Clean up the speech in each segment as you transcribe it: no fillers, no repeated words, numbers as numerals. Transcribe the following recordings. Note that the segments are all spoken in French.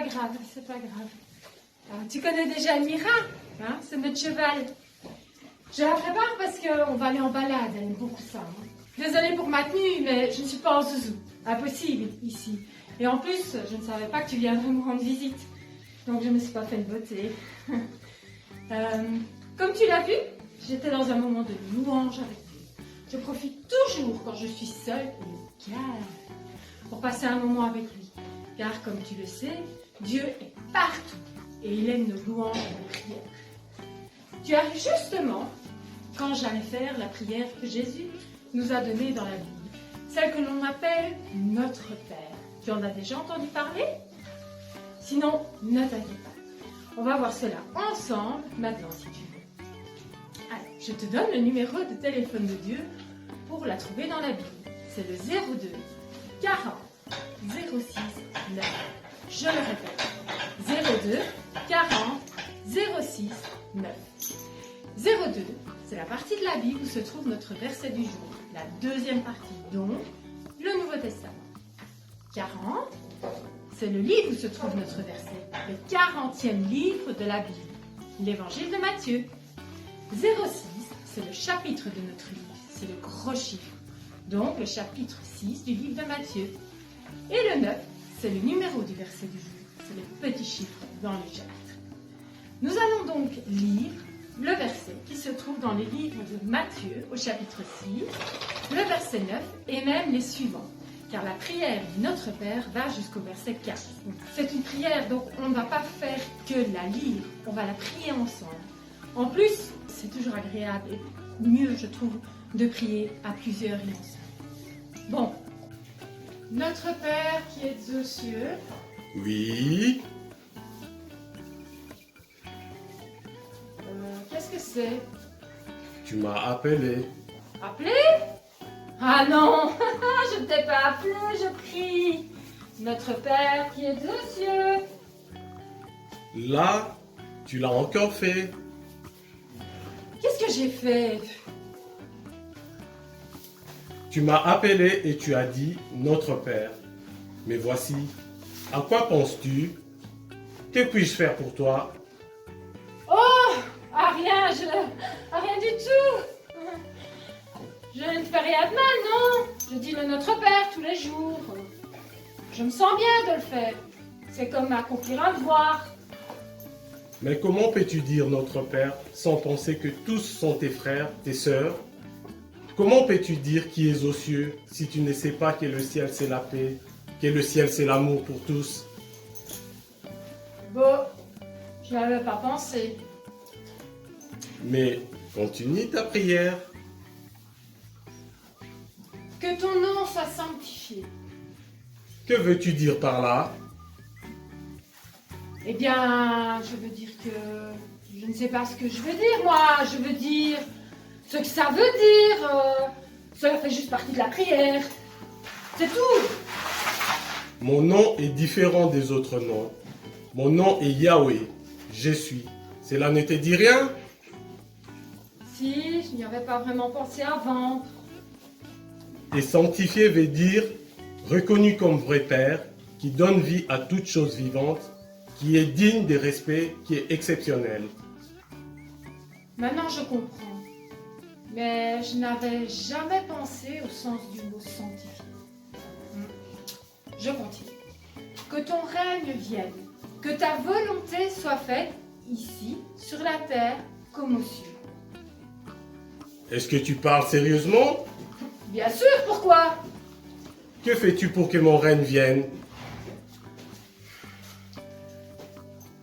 grave, c'est pas grave. Alors, tu connais déjà Mira, hein, c'est notre cheval. Je la prépare parce qu'on va aller en balade, elle aime beaucoup ça. Hein. Désolée pour ma tenue, mais je ne suis pas en zouzou. Impossible, ici. Et en plus, je ne savais pas que tu viendrais me rendre visite. Donc je ne me suis pas fait de beauté. Comme tu l'as vu, j'étais dans un moment de louange avec Dieu. Je profite toujours quand je suis seule et calme pour passer un moment avec lui. Car comme tu le sais, Dieu est partout et il aime nos louanges et nos prières. Tu arrives justement quand j'allais faire la prière que Jésus nous a donnée dans la Bible, celle que l'on appelle Notre Père. Tu en as déjà entendu parler? Sinon, ne t'inquiète pas. On va voir cela ensemble maintenant si tu veux. Allez, je te donne le numéro de téléphone de Dieu pour la trouver dans la Bible. C'est le 02 40 06 9. Je le répète. 02 40 06 9. 02, c'est la partie de la Bible où se trouve notre verset du jour. La deuxième partie, donc le Nouveau Testament. 40, c'est le livre où se trouve notre verset. Le 40e livre de la Bible. L'évangile de Matthieu. 06, c'est le chapitre de notre livre. C'est le gros chiffre. Donc le chapitre 6 du livre de Matthieu. Et le 9, c'est le numéro du verset du jour. C'est le petit chiffre dans le chapitre. Nous allons donc lire le verset qui se trouve dans les livres de Matthieu au chapitre 6, le verset 9 et même les suivants. Car la prière de Notre Père va jusqu'au verset 4. C'est une prière, donc on ne va pas faire que la lire, on va la prier ensemble. En plus, c'est toujours agréable et mieux, je trouve, de prier à plusieurs et ensemble. Bon, Notre Père qui es aux cieux. Oui. Qu'est-ce que c'est? Tu m'as appelé. Appelé? Ah non, je ne t'ai pas appelé, je prie. Notre Père qui est aux cieux. Là, tu l'as encore fait. Qu'est-ce que j'ai fait? Tu m'as appelé et tu as dit Notre Père. Mais voici, à quoi penses-tu? Que puis-je faire pour toi? Oh, ah rien, rien du tout. Je ne fais rien de mal, non. Je dis le Notre Père tous les jours. Je me sens bien de le faire. C'est comme accomplir un devoir. Mais comment peux-tu dire Notre Père sans penser que tous sont tes frères, tes sœurs? Comment peux-tu dire qui est aux cieux si tu ne sais pas que le ciel c'est la paix, que le ciel c'est l'amour pour tous? Bon, je n'avais pas pensé. Mais continue ta prière. Que ton nom soit sanctifié. Que veux-tu dire par là? Eh bien, je veux dire que... Je ne sais pas ce que je veux dire, moi. Je veux dire ce que ça veut dire. Cela fait juste partie de la prière. C'est tout. Mon nom est différent des autres noms. Mon nom est Yahweh. Je suis. Cela ne te dit rien? Si, je n'y avais pas vraiment pensé avant. Et sanctifié veut dire reconnu comme vrai Père, qui donne vie à toute chose vivante, qui est digne de respect, qui est exceptionnel. Maintenant, je comprends. Mais je n'avais jamais pensé au sens du mot sanctifié. Je continue. Que ton règne vienne, que ta volonté soit faite ici, sur la terre, comme aux cieux. Est-ce que tu parles sérieusement? Bien sûr, pourquoi? Que fais-tu pour que mon règne vienne?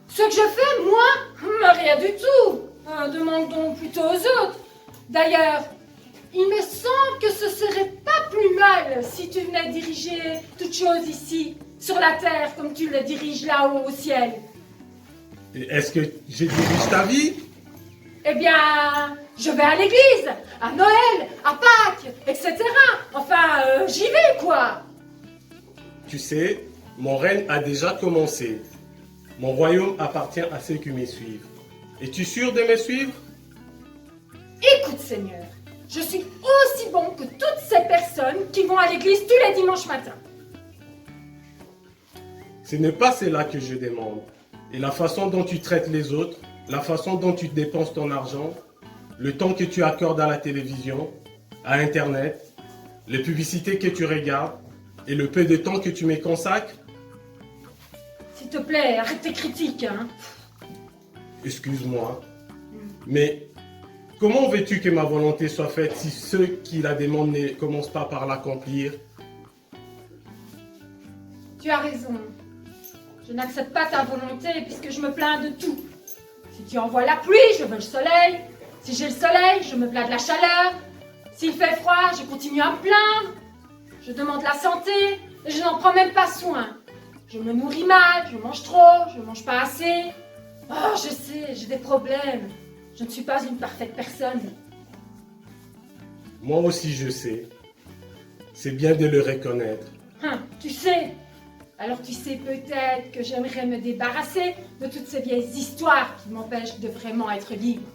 Ce que je fais, moi, rien du tout. Demande donc plutôt aux autres. D'ailleurs, il me semble que ce serait pas plus mal si tu venais diriger toutes choses ici, sur la terre, comme tu le diriges là-haut au ciel. Et est-ce que je dirige ta vie? Eh bien, je vais à l'église, à Noël, à Pâques, etc. Enfin, j'y vais, quoi. Tu sais, mon règne a déjà commencé. Mon royaume appartient à ceux qui me suivent. Es-tu sûr de me suivre? Écoute, Seigneur, je suis aussi bon que toutes ces personnes qui vont à l'église tous les dimanches matins. Ce n'est pas cela que je demande. Et la façon dont tu traites les autres, la façon dont tu dépenses ton argent, le temps que tu accordes à la télévision, à Internet, les publicités que tu regardes et le peu de temps que tu me consacres. S'il te plaît, arrête tes critiques, hein. Excuse-moi, mais comment veux-tu que ma volonté soit faite si ceux qui la demandent ne commencent pas par l'accomplir? Tu as raison. Je n'accepte pas ta volonté puisque je me plains de tout. Si tu envoies la pluie, je veux le soleil. Si j'ai le soleil, je me plains de la chaleur. S'il fait froid, je continue à me plaindre. Je demande la santé et je n'en prends même pas soin. Je me nourris mal, je mange trop, je mange pas assez. Oh, je sais, j'ai des problèmes. Je ne suis pas une parfaite personne. Moi aussi je sais. C'est bien de le reconnaître. Tu sais. Alors tu sais peut-être que j'aimerais me débarrasser de toutes ces vieilles histoires qui m'empêchent de vraiment être libre.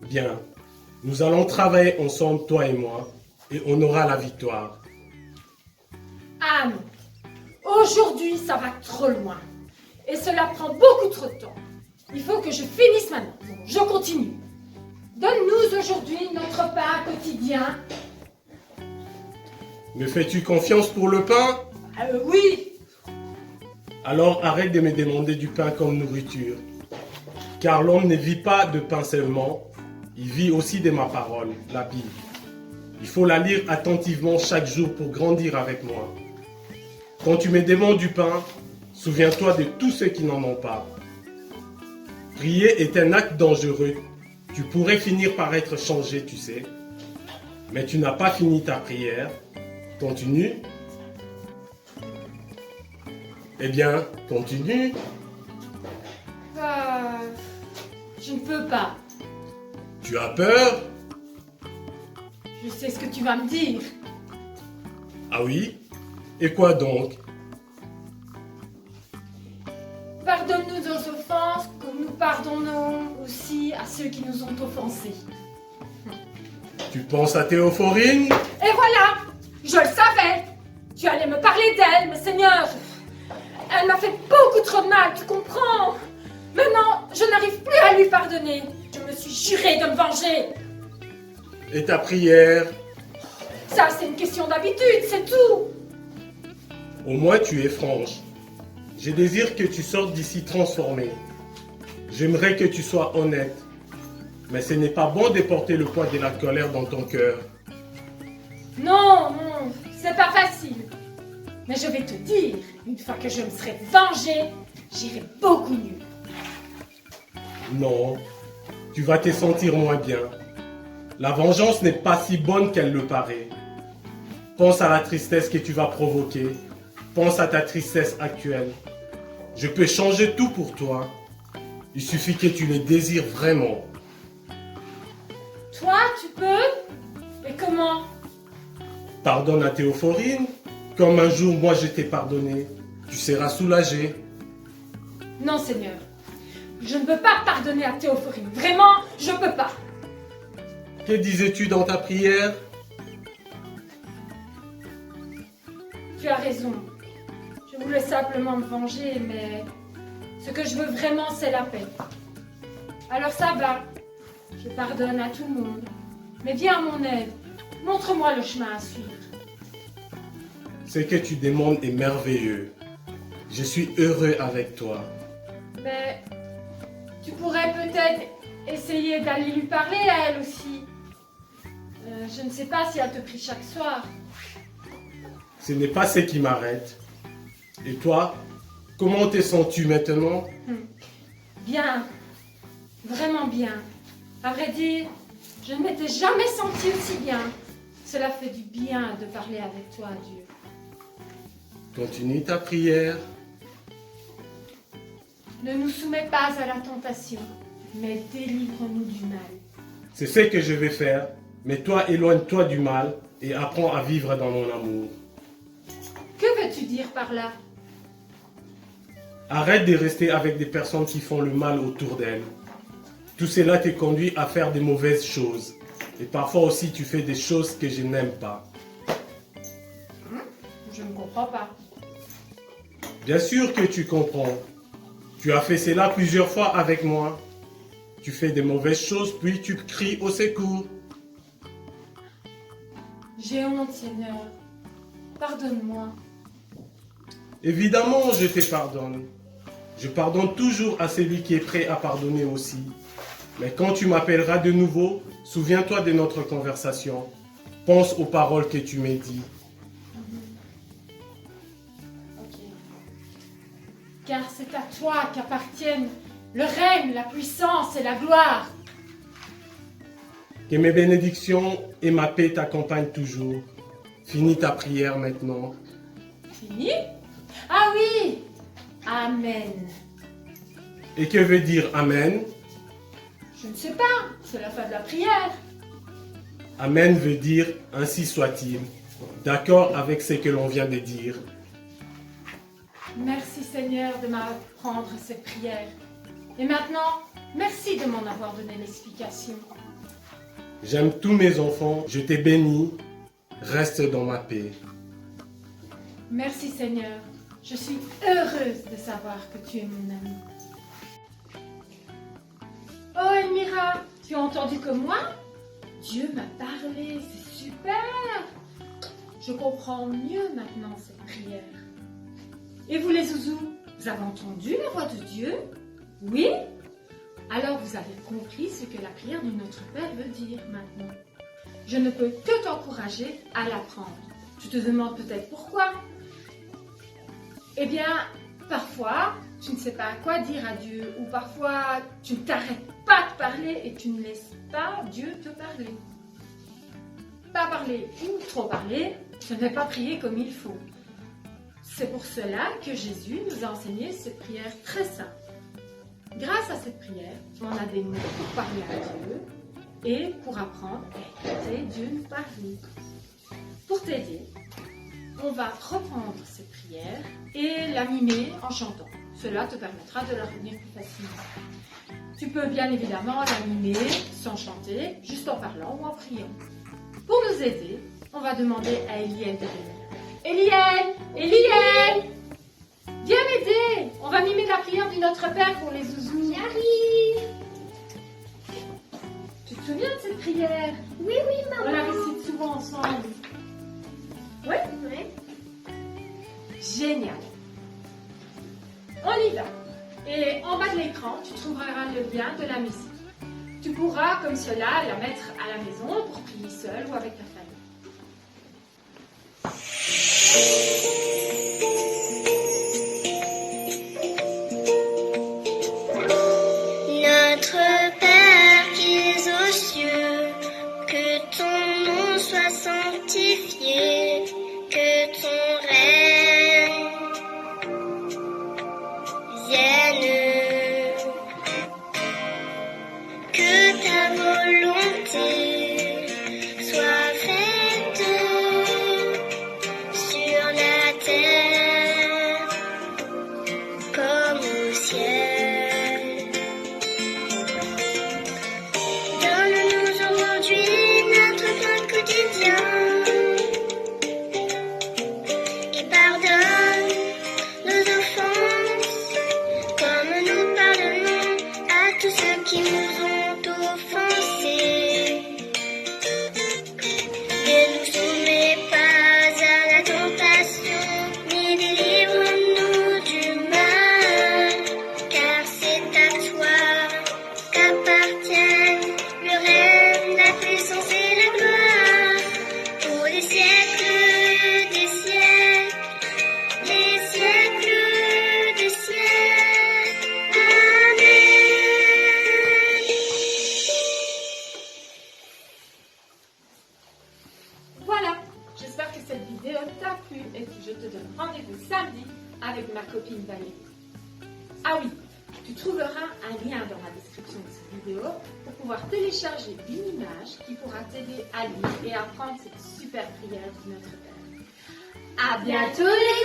Bien. Nous allons travailler ensemble, toi et moi, et on aura la victoire. Ah non. Aujourd'hui, ça va trop loin. Et cela prend beaucoup trop de temps. Il faut que je finisse maintenant. Bon, je continue. Donne-nous aujourd'hui notre pain quotidien. Me fais-tu confiance pour le pain? Oui. Alors arrête de me demander du pain comme nourriture. Car l'homme ne vit pas de pain seulement, il vit aussi de ma parole, la Bible. Il faut la lire attentivement chaque jour pour grandir avec moi. Quand tu me demandes du pain, souviens-toi de tous ceux qui n'en ont pas. Prier est un acte dangereux. Tu pourrais finir par être changé, tu sais. Mais tu n'as pas fini ta prière. Continue. Eh bien, continue. Je ne peux pas. Tu as peur? Je sais ce que tu vas me dire. Ah oui? Et quoi donc? Pardonne-nous nos offenses, comme nous pardonnons aussi à ceux qui nous ont offensés. Tu penses à Théophorine? Et voilà! Je le savais! Tu allais me parler d'elle, mais Seigneur! Elle m'a fait beaucoup trop de mal, tu comprends? Maintenant, je n'arrive plus à lui pardonner. Je me suis juré de me venger. Et ta prière? Ça, c'est une question d'habitude, c'est tout. Au moins tu es franche. Je désire que tu sortes d'ici transformé. J'aimerais que tu sois honnête. Mais ce n'est pas bon de porter le poids de la colère dans ton cœur. Non, non, c'est pas facile. Mais je vais te dire, une fois que je me serai vengée, j'irai beaucoup mieux. Non, tu vas te sentir moins bien. La vengeance n'est pas si bonne qu'elle le paraît. Pense à la tristesse que tu vas provoquer. Pense à ta tristesse actuelle. Je peux changer tout pour toi. Il suffit que tu le désires vraiment. Toi, tu peux? Et comment? Pardonne à Théophorine, comme un jour moi je t'ai pardonné. Tu seras soulagé. Non, Seigneur. Je ne peux pas pardonner à Théophorine. Vraiment, je peux pas. Que disais-tu dans ta prière? Tu as raison. Je voulais simplement me venger, mais ce que je veux vraiment, c'est la paix. Alors ça va. Je pardonne à tout le monde. Mais viens à mon aide. Montre-moi le chemin à suivre. Ce que tu demandes est merveilleux. Je suis heureux avec toi. Mais tu pourrais peut-être essayer d'aller lui parler à elle aussi. Je ne sais pas si elle te prie chaque soir. Ce n'est pas ce qui m'arrête. Et toi, comment te sens-tu maintenant? Bien. Vraiment bien. À vrai dire, je ne m'étais jamais sentie aussi bien. Cela fait du bien de parler avec toi, Dieu. Continue ta prière. Ne nous soumets pas à la tentation, mais délivre-nous du mal. C'est ce que je vais faire. Mais toi, éloigne-toi du mal et apprends à vivre dans mon amour. Que veux-tu dire par là? Arrête de rester avec des personnes qui font le mal autour d'elles. Tout cela te conduit à faire des mauvaises choses. Et parfois aussi, tu fais des choses que je n'aime pas. Je ne comprends pas. Bien sûr que tu comprends. Tu as fait cela plusieurs fois avec moi. Tu fais des mauvaises choses, puis tu cries au secours. J'ai honte, Seigneur. Pardonne-moi. Évidemment, je te pardonne. Je pardonne toujours à celui qui est prêt à pardonner aussi. Mais quand tu m'appelleras de nouveau, souviens-toi de notre conversation. Pense aux paroles que tu m'as dites. Ok. Car c'est à toi qu'appartiennent le règne, la puissance et la gloire. Que mes bénédictions et ma paix t'accompagnent toujours. Finis ta prière maintenant. Fini? Ah oui! Amen. Et que veut dire Amen? Je ne sais pas, c'est la fin de la prière. Amen veut dire ainsi soit-il. D'accord avec ce que l'on vient de dire. Merci Seigneur de m'apprendre cette prière. Et maintenant, merci de m'en avoir donné l'explication. J'aime tous mes enfants, je t'ai béni, reste dans ma paix. Merci Seigneur, je suis heureuse de savoir que tu es mon ami. Oh Elmira, tu as entendu comme moi? Dieu m'a parlé, c'est super! Je comprends mieux maintenant cette prière. Et vous les zouzous, vous avez entendu la voix de Dieu? Oui? Alors vous avez compris ce que la prière de notre Père veut dire maintenant. Je ne peux que t'encourager à l'apprendre. Tu te demandes peut-être pourquoi? Eh bien, parfois, tu ne sais pas quoi dire à Dieu, ou parfois, tu ne t'arrêtes pas de parler et tu ne laisses pas Dieu te parler. Pas parler ou trop parler, ce n'est pas prier comme il faut. C'est pour cela que Jésus nous a enseigné cette prière très simple. Grâce à cette prière, on a des mots pour parler à Dieu et pour apprendre à écouter Dieu nous parler. Pour t'aider, on va reprendre cette prière et la mimer en chantant. Cela te permettra de la retenir plus facilement. Tu peux bien évidemment la mimer sans chanter, juste en parlant ou en priant. Pour nous aider, on va demander à Eliel de venir. Eliel! Eliel! Viens m'aider! On va mimer la prière du Notre Père pour les zouzous. J'arrive. Tu te souviens de cette prière? Oui, On la maman. récite souvent ensemble. Oui? Ouais. Génial. On y va. Et en bas de l'écran, tu trouveras le lien de la musique. Tu pourras, comme cela, la mettre à la maison pour prier seul ou avec ta famille. Notre Père qui es aux cieux, que ton nom soit sanctifié, que ton règne vienne, que ta volonté soit faite sur la terre comme au ciel. Donne-nous aujourd'hui notre pain quotidien et pardonne nos offenses comme nous pardonnons à tous ceux qui nous ont offensés. Ne nous soumets pas à la tentation, mais délivre-nous du mal, car c'est à toi qu'appartiennent le règne, la puissance et la gloire, pour les siècles des siècles, des siècles des siècles. Amen. Voilà, j'espère que cette vidéo t'a plu et que je te donne rendez-vous samedi avec ma copine Valérie. Ah oui, tu trouveras un lien dans la description de cette vidéo pour pouvoir télécharger une image qui pourra t'aider à lire et apprendre cette super prière de notre Père. À bientôt les